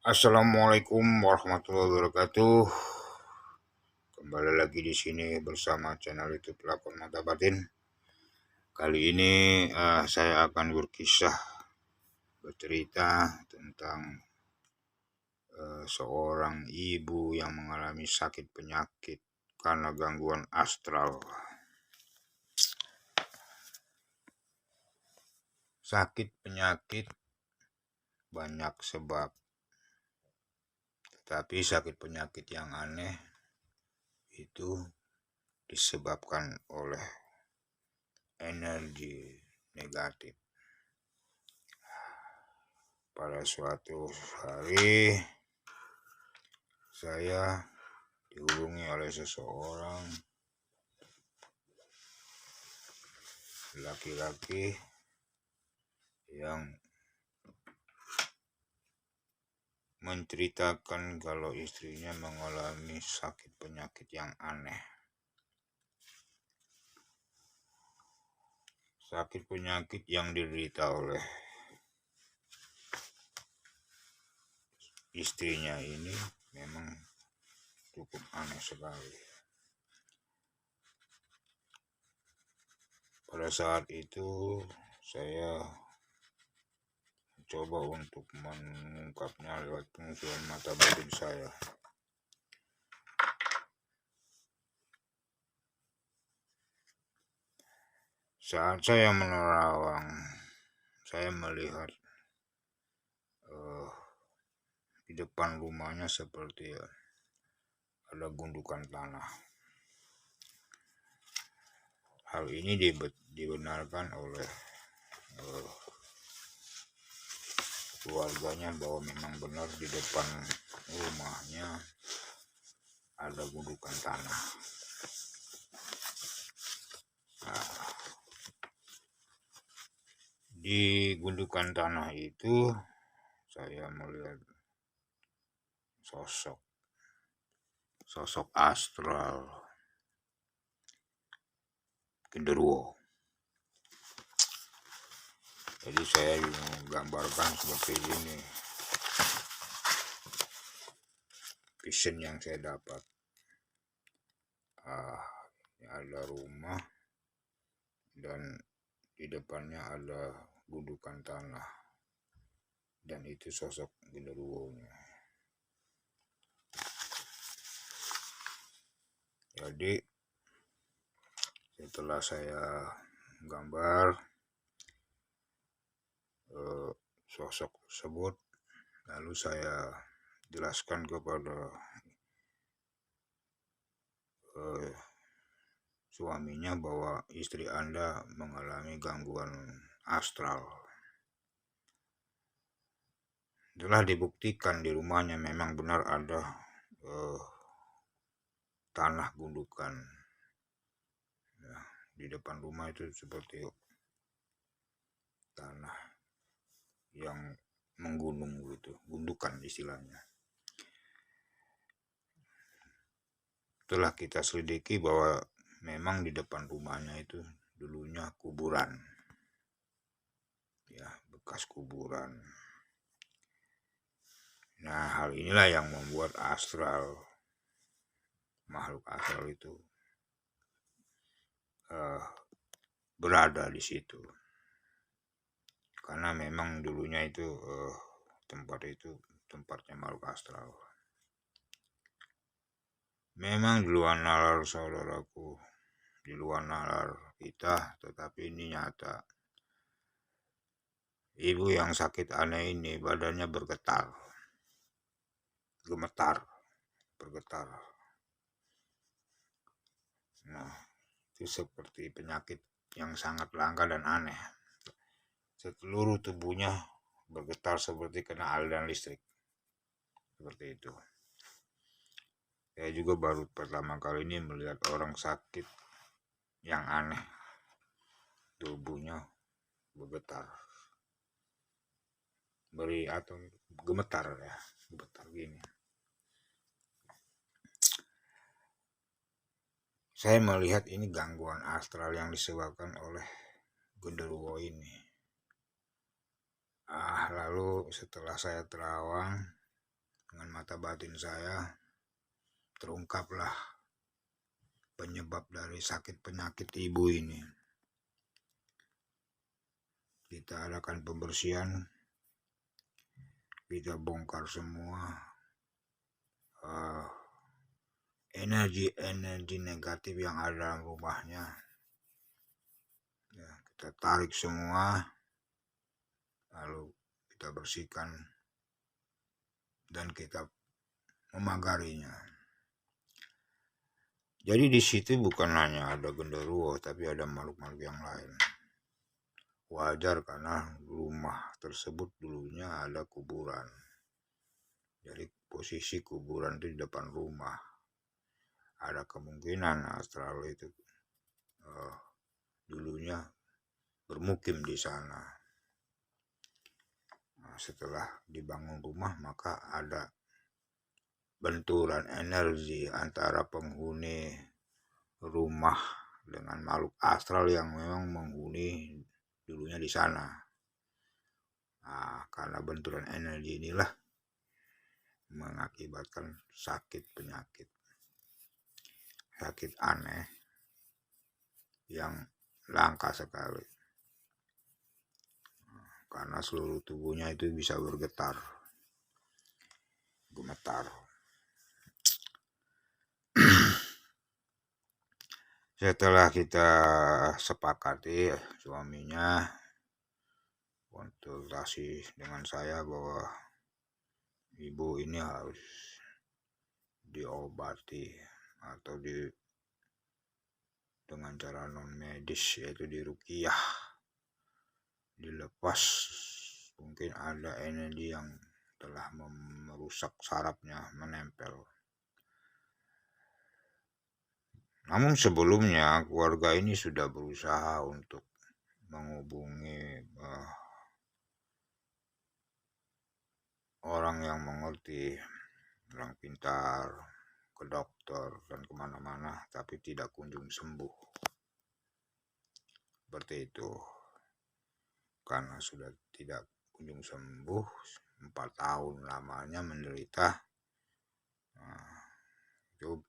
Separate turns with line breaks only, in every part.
Assalamualaikum warahmatullahi wabarakatuh. Kembali lagi di sini bersama channel YouTube Pelakon Mata Batin. Kali ini saya akan bercerita tentang seorang ibu yang mengalami sakit penyakit karena gangguan astral. Sakit penyakit banyak sebab, tetapi sakit penyakit yang aneh itu disebabkan oleh energi negatif. Pada suatu hari saya dihubungi oleh seseorang laki-laki yang menceritakan kalau istrinya mengalami sakit penyakit yang aneh. Sakit penyakit yang diderita oleh istrinya ini memang cukup aneh sekali. Pada saat itu saya coba untuk mengungkapnya lewat pengisuan mata batin saya. Saat saya menerawang, saya melihat di depan rumahnya seperti ada gundukan tanah. Hal ini dibenarkan oleh keluarganya bahwa memang benar di depan rumahnya ada gundukan tanah. Nah, di gundukan tanah itu saya melihat sosok astral genderuwo. Jadi saya menggambarkan seperti ini vision yang saya dapat. Ada rumah dan di depannya ada gundukan tanah, dan itu sosok genderuwonya. Jadi setelah saya gambar sosok tersebut, lalu saya jelaskan kepada suaminya bahwa istri Anda mengalami gangguan astral. Telah dibuktikan di rumahnya memang benar ada tanah gundukan. Ya, di depan rumah itu seperti tanah yang menggunung gitu, gundukan istilahnya. Telah kita selidiki bahwa memang di depan rumahnya itu dulunya kuburan. Ya, bekas kuburan. Nah, hal inilah yang membuat makhluk astral itu berada di situ. Karena memang dulunya itu tempatnya makhluk astral. Memang di luar nalar saudaraku, di luar nalar kita, tetapi ini nyata. Ibu yang sakit aneh ini badannya bergetar, gemetar, bergetar. Nah, itu seperti penyakit yang sangat langka dan aneh. Seluruh tubuhnya bergetar seperti kena aliran listrik. Seperti itu. Saya juga baru pertama kali ini melihat orang sakit yang aneh, tubuhnya bergetar, beri atau gemetar ya, gemetar gini. Saya melihat ini gangguan astral yang disebabkan oleh genderuwo ini. Lalu setelah saya terawang dengan mata batin saya, terungkaplah penyebab dari sakit penyakit ibu ini. Kita adakan pembersihan, kita bongkar semua energi negatif yang ada dalam rumahnya. Ya, kita tarik semua, lalu kita bersihkan dan kita memagarinya. Jadi di situ bukan hanya ada genderuwo, tapi ada makhluk-makhluk yang lain. Wajar karena rumah tersebut dulunya ada kuburan. Jadi posisi kuburan itu di depan rumah. Ada kemungkinan astral itu dulunya bermukim di sana. Setelah dibangun rumah, maka ada benturan energi antara penghuni rumah dengan makhluk astral yang memang menghuni dulunya di sana. Karena benturan energi inilah mengakibatkan sakit penyakit, sakit aneh yang langka sekali. Karena seluruh tubuhnya itu bisa bergetar, gemetar. Setelah kita sepakati, suaminya konsultasi dengan saya bahwa ibu ini harus diobati atau dengan cara non medis, yaitu diruqyah, dilepas. Mungkin ada energi yang telah merusak sarafnya, menempel. Namun sebelumnya keluarga ini sudah berusaha untuk menghubungi orang yang mengerti, orang pintar, ke dokter dan kemana-mana, tapi tidak kunjung sembuh. Seperti itu. Karena sudah tidak kunjung sembuh, 4 tahun lamanya menderita. Itu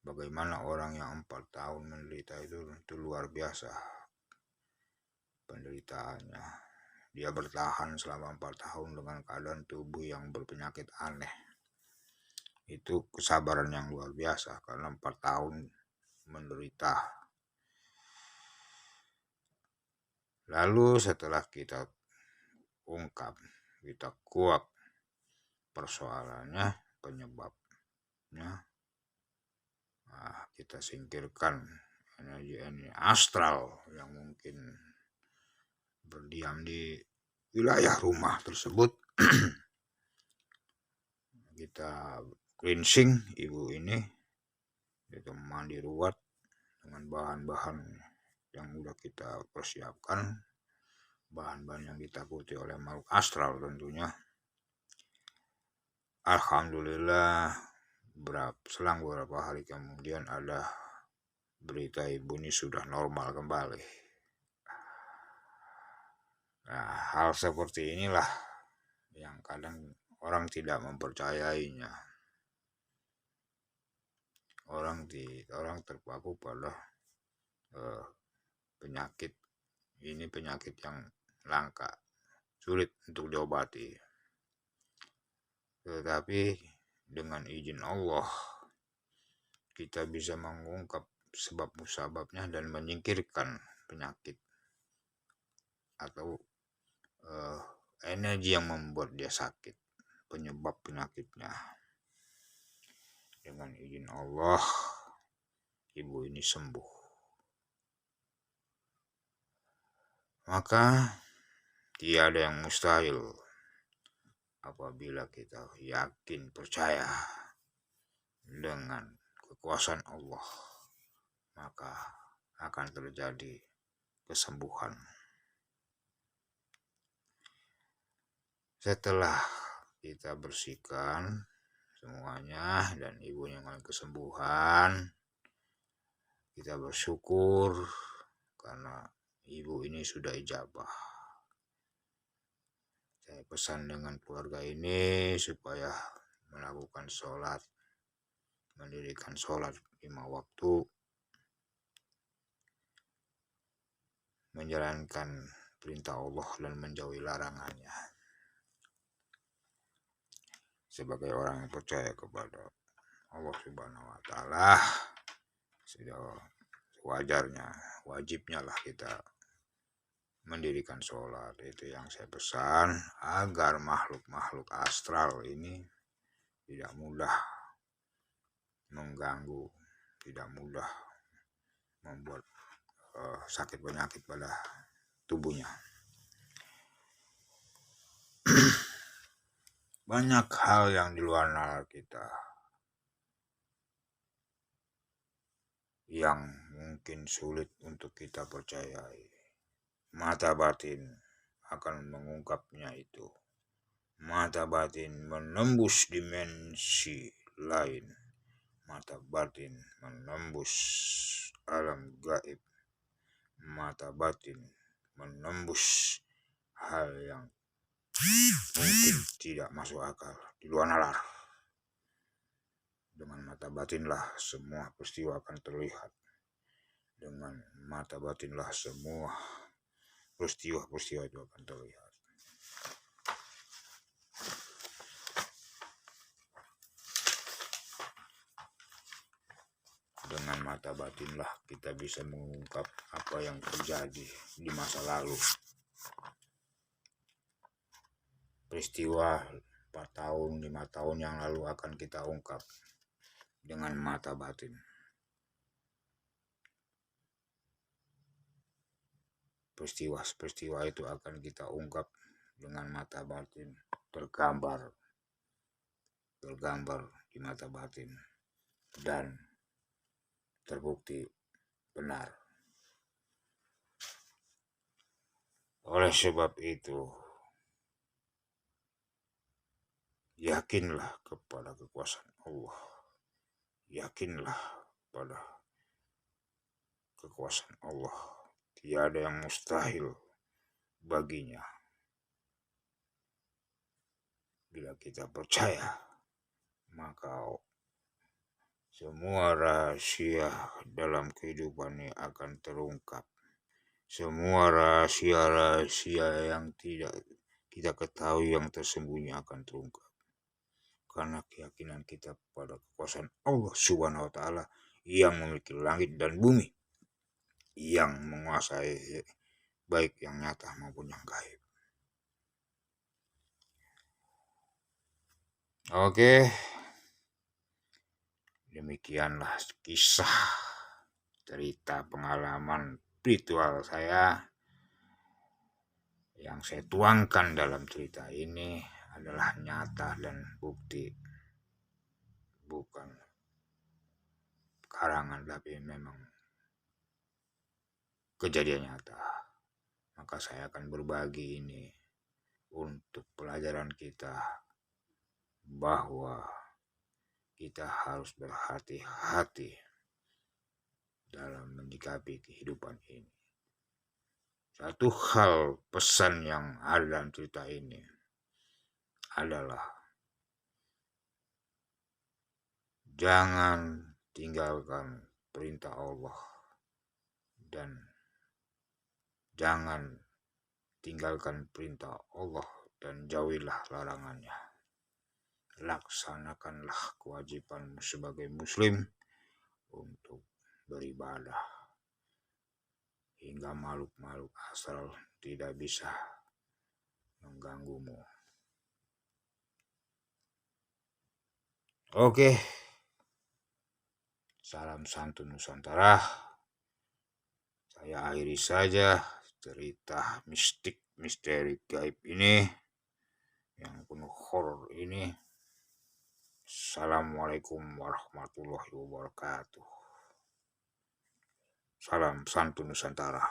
bagaimana orang yang 4 tahun menderita itu luar biasa penderitaannya. Dia bertahan selama 4 tahun dengan keadaan tubuh yang berpenyakit aneh. Itu kesabaran yang luar biasa karena 4 tahun menderita. Lalu setelah kita ungkap, kita kuak persoalannya, penyebabnya, kita singkirkan energi astral yang mungkin berdiam di wilayah rumah tersebut. Kita cleansing ibu ini, kita mandi ruwet dengan bahan-bahan yang sudah kita persiapkan, bahan-bahan yang ditakuti oleh makhluk astral tentunya. Alhamdulillah, selang beberapa hari kemudian ada berita ibu ini sudah normal kembali. Nah, hal seperti inilah yang kadang orang tidak mempercayainya. Orang terpaku pada penyakit ini, penyakit yang langka, sulit untuk diobati. Tetapi dengan izin Allah kita bisa mengungkap sebab musababnya dan menyingkirkan penyakit atau energi yang membuat dia sakit, penyebab penyakitnya. Dengan izin Allah, ibu ini sembuh. Maka tiada yang mustahil apabila kita yakin, percaya dengan kekuasaan Allah, maka akan terjadi kesembuhan. Setelah kita bersihkan semuanya dan ibunya mengalami kesembuhan, kita bersyukur karena ibu ini sudah ijabah. Saya pesan dengan keluarga ini supaya melakukan sholat, mendirikan sholat 5 waktu, menjalankan perintah Allah dan menjauhi larangannya. Sebagai orang yang percaya kepada Allah Subhanahu wa Ta'ala, sudah wajarnya, wajibnya lah kita mendirikan sholat. Itu yang saya pesan, agar makhluk-makhluk astral ini tidak mudah mengganggu, tidak mudah membuat sakit penyakit pada tubuhnya. Banyak hal yang di luar nalar kita yang mungkin sulit untuk kita percayai. Mata batin akan mengungkapnya itu. Mata batin menembus dimensi lain. Mata batin menembus alam gaib. Mata batin menembus hal yang mungkin tidak masuk akal di luar nalar. Dengan mata batinlah semua peristiwa akan terlihat. Dengan mata batinlah semua peristiwa-peristiwa itu akan terlihat. Dengan mata batinlah kita bisa mengungkap apa yang terjadi di masa lalu. Peristiwa 4 tahun, 5 tahun yang lalu akan kita ungkap dengan mata batin. Peristiwa itu akan kita ungkap dengan mata batin, tergambar di mata batin dan terbukti benar. Oleh sebab itu, yakinlah kepada kekuasaan Allah. Yakinlah pada kekuasaan Allah. Tiada yang mustahil baginya. Bila kita percaya, maka semua rahasia dalam kehidupan ini akan terungkap. Semua rahasia-rahasia yang tidak kita ketahui yang tersembunyi akan terungkap. Karena keyakinan kita pada kekuasaan Allah Subhanahu wa Ta'ala yang memiliki langit dan bumi, yang menguasai baik yang nyata maupun yang gaib. Oke, demikianlah kisah cerita pengalaman spiritual saya. Yang saya tuangkan dalam cerita ini adalah nyata dan bukti, bukan karangan, tapi memang kejadian nyata. Maka saya akan berbagi ini untuk pelajaran kita, bahwa kita harus berhati-hati dalam menyikapi kehidupan ini. Satu hal pesan yang ada dalam cerita ini adalah jangan tinggalkan perintah Allah dan jangan tinggalkan perintah Allah dan jauhilah larangannya. Laksanakanlah kewajibanmu sebagai muslim untuk beribadah hingga makhluk-makhluk astral tidak bisa mengganggumu. Oke, salam santun Nusantara. Saya akhiri saja cerita mistik misteri gaib ini yang penuh horor ini. Assalamualaikum warahmatullahi wabarakatuh. Salam santun Nusantara.